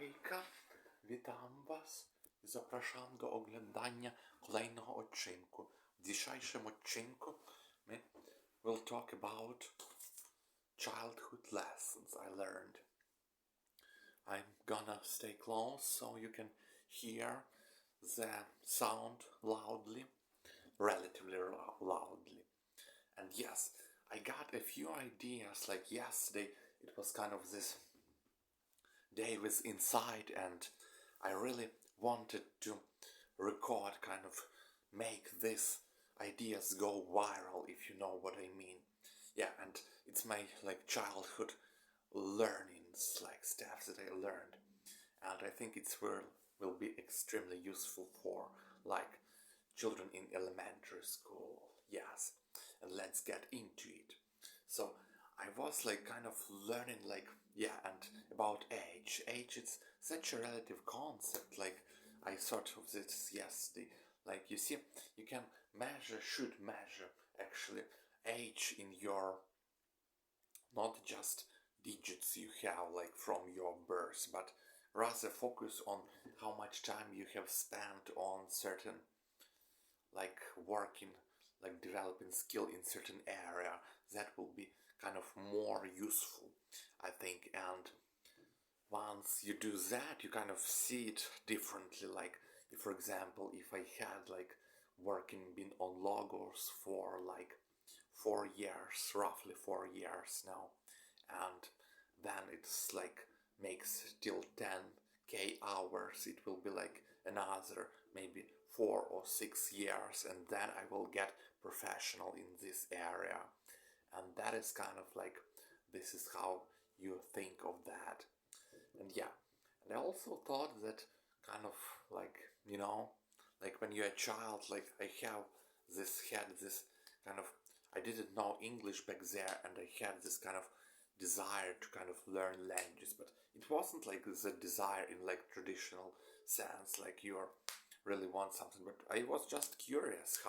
Hejka, witam Was i zapraszam do oglądania kolejnego odcinku. W dzisiejszym odcinku we'll talk about childhood lessons I learned. I'm gonna stay close so you can hear the sound loudly, relatively loudly. And yes, I got a few ideas, like yesterday it was kind of this day was inside and I really wanted to record, kind of make these ideas go viral, if you know what I mean. Yeah, and it's my like childhood learnings, like stuff that I learned, and I think it's will be extremely useful for like children in elementary school. Yes, and let's get into it. So I was like kind of learning, like, yeah, and about age. Age, it's such a relative concept. Like I thought of this yesterday. Like you see, you can should measure actually age in your, not just digits you have like from your birth, but rather focus on how much time you have spent on certain like working, like developing skill in certain area. That will be kind of more useful, I think. And once you do that, you kind of see it differently. Like if, for example, if I had like been on logos for like 4 years, roughly 4 years now, and then it's like makes till 10k hours, it will be like another maybe 4 or 6 years, and then I will get professional in this area. And that is kind of like, this is how you think of that. And yeah, and I also thought that kind of like, you know, like when you're a child, like I had this kind of, I didn't know English back there, and I had this kind of desire to kind of learn languages, but it wasn't like the desire in like traditional sense, like you really want something, but I was just curious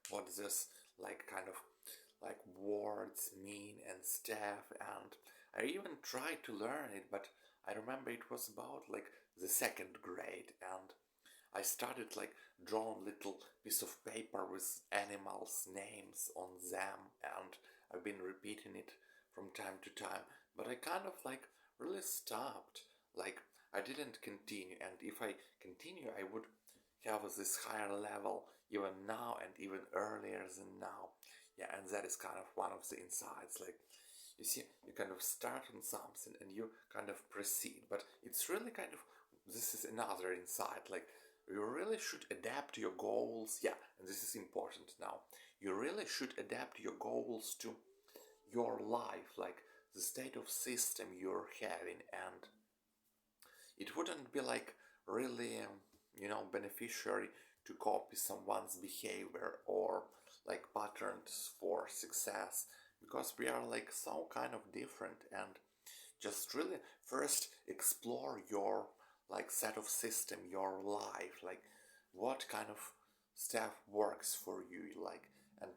what this like kind of like words mean and stuff. And I even tried to learn it, but I remember it was about like the second grade, and I started like drawing little piece of paper with animals' names on them, and I've been repeating it from time to time, but I kind of like really stopped. Like I didn't continue, and if I continue, I would have this higher level even now and even earlier than now. Yeah, and that is kind of one of the insights. Like you see, you kind of start on something and you kind of proceed, but it's really kind of, this is another insight. Like you really should adapt your goals. Yeah, and this is important now. You really should adapt your goals to your life, like the state of system you're having, and it wouldn't be like really, beneficiary to copy someone's behavior or like patterns for success, because we are like so kind of different. And just really first explore your like set of system, your life, like what kind of stuff works for you, like, and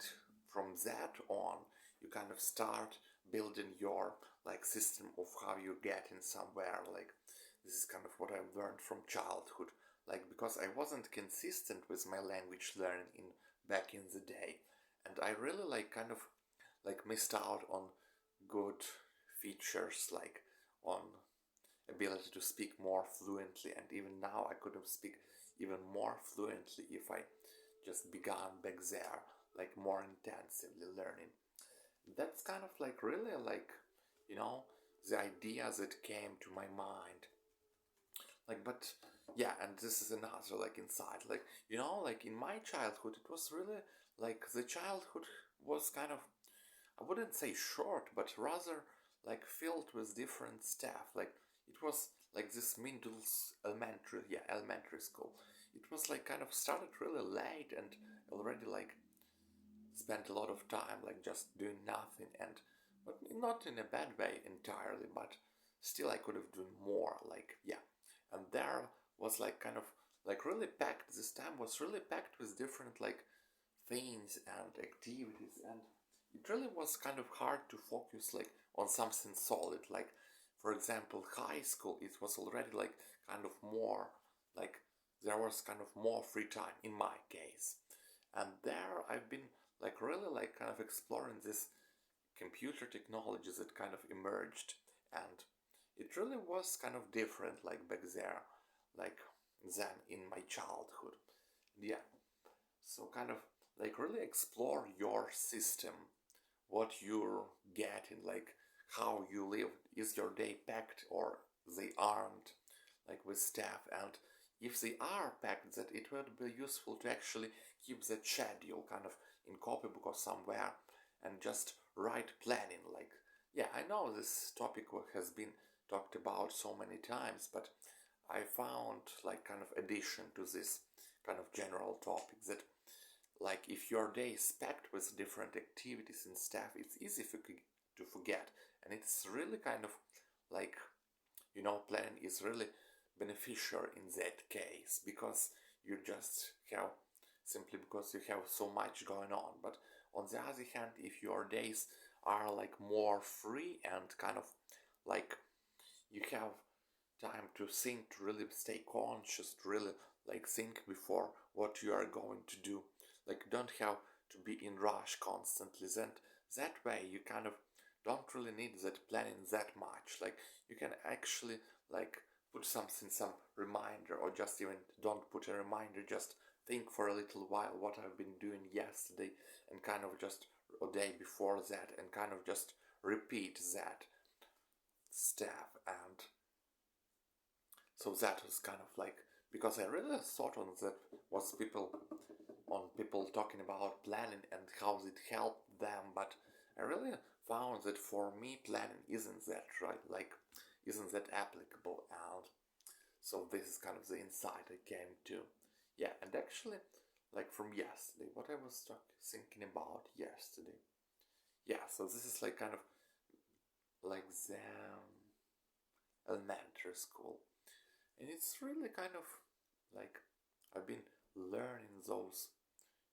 from that on you kind of start building your like system of how you get in somewhere. Like this is kind of what I've learned from childhood, like because I wasn't consistent with my language learning in back in the day, and I really like kind of like missed out on good features, like on ability to speak more fluently. And even now I could have speak even more fluently if I just began back there, like more intensively learning. That's kind of like really like, the ideas that came to my mind. Like, but yeah, and this is another like insight. Like, like in my childhood, it was really like the childhood was kind of, I wouldn't say short, but rather like filled with different stuff. Like it was like this elementary school. It was like kind of started really late and already like spent a lot of time like just doing nothing, and but not in a bad way entirely, but still I could have done more, like, yeah. And there was like kind of like really packed, this time was really packed with different like things and activities, and it really was kind of hard to focus like on something solid. Like for example, high school, it was already like kind of more, like there was kind of more free time in my case. And there I've been like really like kind of exploring this computer technologies that kind of emerged, and it really was kind of different like back there, like than in my childhood. Yeah, so kind of like really explore your system, what you're getting, like how you live. Is your day packed or they aren't, like with stuff? And if they are packed, that it would be useful to actually keep that schedule kind of in copybook or somewhere and just write planning. Like, yeah, I know this topic has been talked about so many times, but I found like kind of addition to this kind of general topic that like if your day is packed with different activities and stuff, it's easy to forget. And it's really kind of like, planning is really beneficial in that case, because you just have, simply because you have so much going on. But on the other hand, if your days are like more free and kind of like you have time to think, to really stay conscious, to really like think before what you are going to do, like don't have to be in rush constantly, then that way you kind of don't really need that planning that much. Like you can actually like put something, some reminder, or just even don't put a reminder, just think for a little while what I've been doing yesterday and kind of just a day before that, and kind of just repeat that stuff. And so that was kind of like, because I really thought on that was people talking about planning and how it helped them, but I really found that for me planning isn't that right, like isn't that applicable. And so this is kind of the insight I came to. Yeah, and actually, like from yesterday, what I was thinking about yesterday. Yeah, so this is like kind of like the elementary school. And it's really kind of like I've been learning those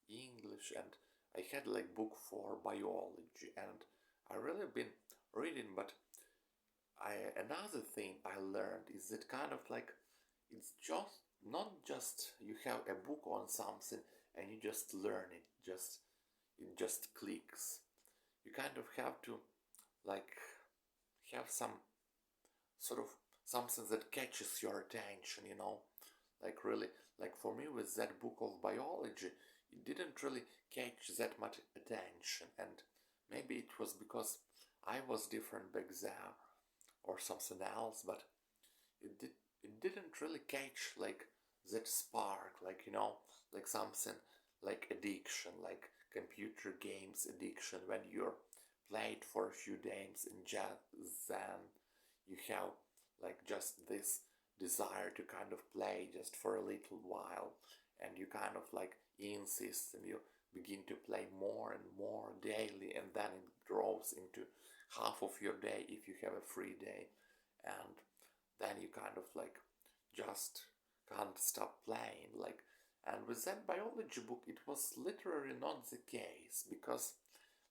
English, and I had like book for biology, and I really been reading. But another thing I learned is that kind of like it's just not just you have a book on something and you just learn it, just it just clicks. You kind of have to like have some sort of something that catches your attention, like really, like for me with that book of biology, it didn't really catch that much attention. And maybe it was because I was different back there or something else, but it didn't really catch like that spark, like like something like addiction, like computer games addiction, when you're played for a few games and just then you have like just this desire to kind of play just for a little while, and you kind of like insist and you begin to play more and more daily, and then it grows into half of your day if you have a free day, and then you kind of like just can't stop playing. Like, and with that biology book it was literally not the case, because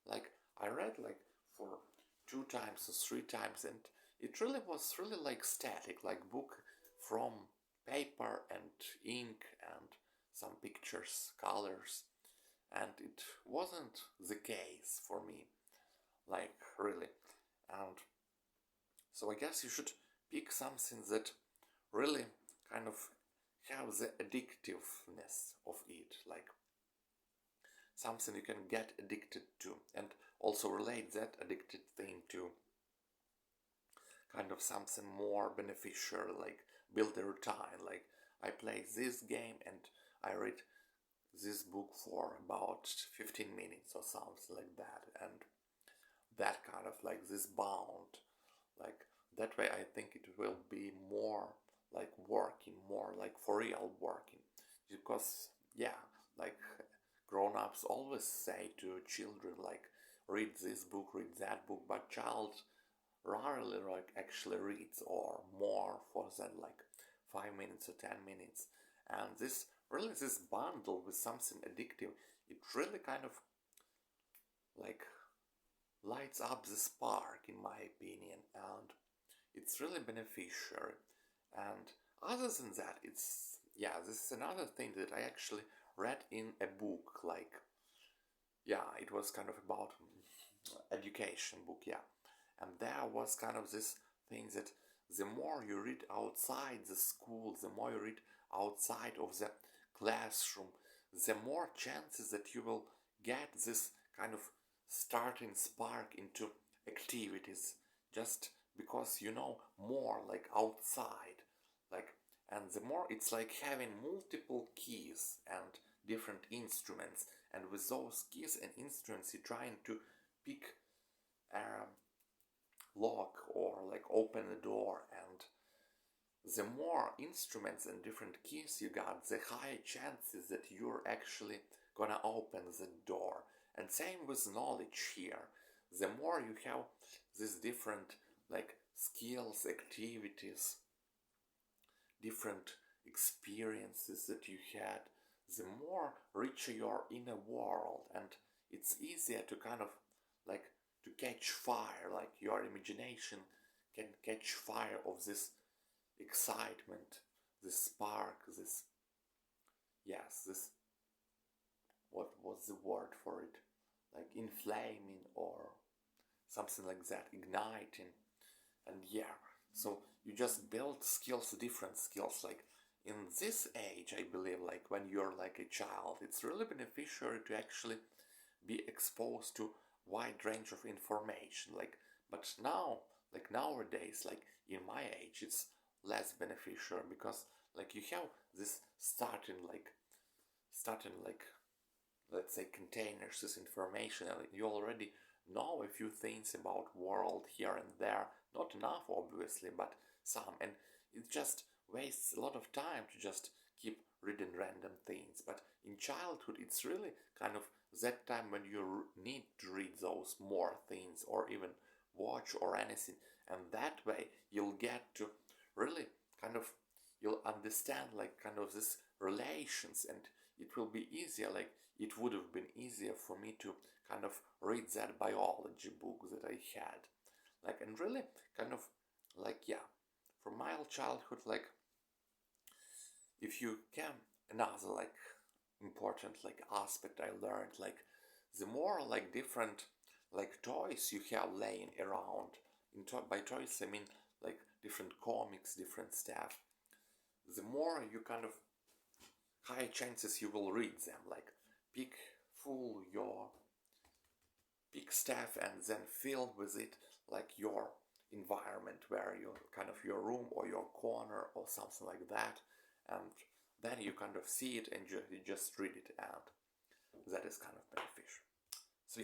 like I read like for 2 times or 3 times, and it really was really like static, like book from paper and ink and some pictures, colors, and it wasn't the case for me, like really. And so I guess you should pick something that really kind of have the addictiveness of it, like something you can get addicted to, and also relate that addicted thing to kind of something more beneficial, like build a routine. Like I play this game and I read this book for about 15 minutes or something like that, and that kind of like this bound, like that way I think it will be more like working, more like for real working, because yeah, like grown-ups always say to children like read this book, read that book, but child rarely like actually reads or more for than like 5 minutes or 10 minutes. And this really, this bundle with something addictive, it really kind of like lights up the spark in my opinion, and it's really beneficial. And other than that, this is another thing that I actually read in a book, like, it was kind of about education book, and there was kind of this thing that the more you read outside the school, the more you read outside of the classroom, the more chances that you will get this kind of starting spark into activities, just because you know more like outside, like, and the more it's like having multiple keys and different instruments, and with those keys and instruments you're trying to pick a lock or like open a door, and the more instruments and different keys you got, the higher chances that you're actually gonna open the door. And same with knowledge here. The more you have these different like skills, activities, different experiences that you had, the more richer your inner world, and it's easier to kind of like to catch fire, like your imagination can catch fire of this excitement, this spark, this, what was the word for it, like inflaming or something like that, igniting. And so you just build skills, different skills. Like in this age, I believe, like when you're like a child, it's really beneficial to actually be exposed to wide range of information. Like, but now, like nowadays, like in my age, it's less beneficial, because like you have this starting like let's say containers, this information, and you already know a few things about world here and there, not enough obviously, but some, and it just wastes a lot of time to just keep reading random things. But in childhood it's really kind of that time when you need to read those more things, or even watch or anything, and that way you'll get to really kind of, you'll understand like kind of this relations, and it will be easier, like it would have been easier for me to kind of read that biology book that I had, like, and really kind of like, from my childhood, like, if you can, another like important like aspect I learned, like the more like different like toys you have laying around, by toys I mean like different comics, different stuff, the more you kind of high chances you will read them, like pick full your pick stuff and then fill with it like your environment, where you kind of your room or your corner or something like that, and then you kind of see it and you just read it, and that is kind of beneficial. So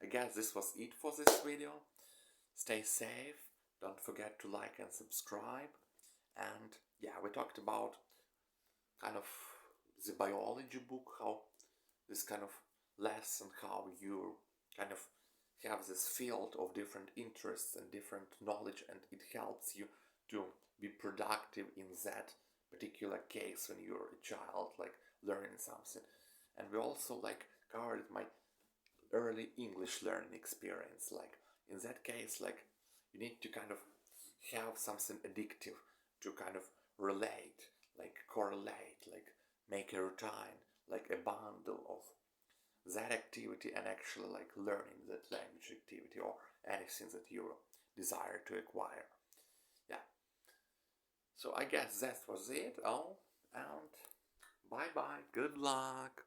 I guess this was it for this video. Stay safe, don't forget to like and subscribe, and we talked about kind of the biology book, how this kind of lesson, how you kind of have this field of different interests and different knowledge, and it helps you to be productive in that particular case when you're a child, like learning something. And we also like covered my early English learning experience, like in that case, like you need to kind of have something addictive to kind of relate, like correlate, like make a routine, like a bundle of that activity, and actually like learning that language activity or anything that you desire to acquire. So I guess that was it. And bye bye, good luck.